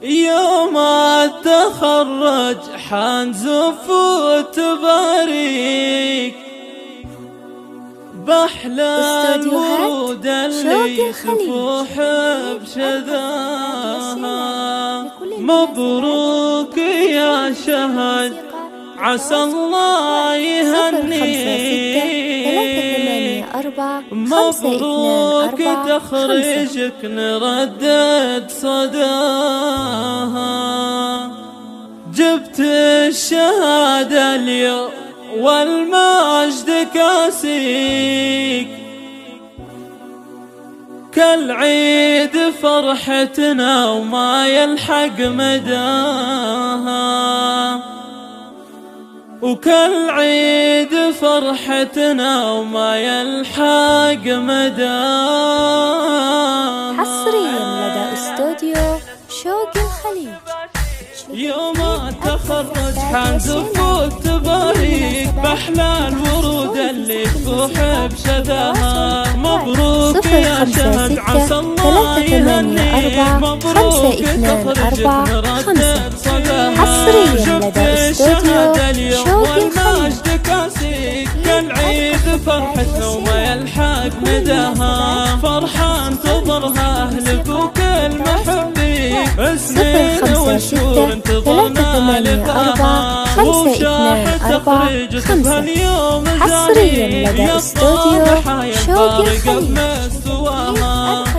يوم التخرج حنزف وتباريك بأحلى الورود اللي تفوح بشذاها. مبروك يا شهد عسى الله يهنيك، مبروك تخرجك نردد صداها. جبت الشهادة اليوم والمجد كاسيك، كالعيد فرحتنا وما يلحق مداها، وكالعيد فرحتنا وما يلحق مداها. حصريا لدى استوديو شوق الخليج. يوم التخرج حنزف وتباريك بأحلى الورود اللي تفوح بشذاها. مبروك يا شهد عسى الله يهنيك، مبروك تخرجك نردد صداها. حصريا لدى استوديو شوق الخليج. كاسيك كالعيد فرحتنا وما يلحق مداها. فرحان تضرها أهلك وكل محبيك، اسمين والشهور انتظرنا لقاها. وشاحت تخرجك بهاليوم حصريا لدى استوديو شوق الخليج.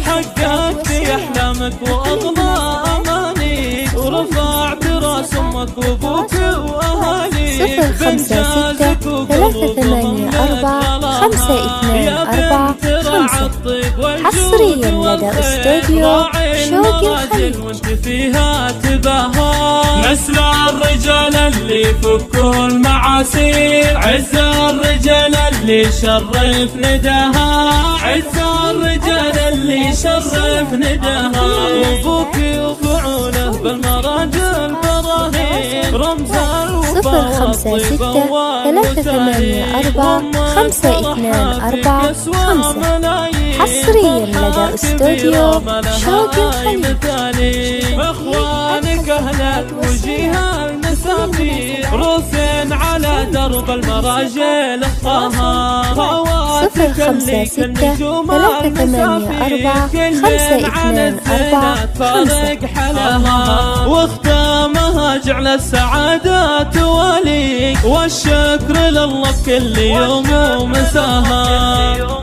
حققت أحلامك وأغلى أمانيك، ورفعت راس أمك وأبوك وأهاليك. 056 384 524 5. حصريا لدى استوديو شوق الخليج. وانت فيها تباها. نسل الرجال اللي فكوا المعاسير، عز الرجال اللي شرف نداها، عز الرجال اللي شرف نداها. وابوك وفعوله بالمراجل براهين، رمز الوفا والطيب 056 384 524 5. حصريا لدى استوديو شوق الخليج. اخوانك اهل الوجيه المسافير، روسين على درب المراجل الطهار. خواتك اللي كالنجوم المسافير، كلين على الزينات فارق حلاها. واختامها جعل السعادة تواليك، والشكر لله بكل يوم ومساها.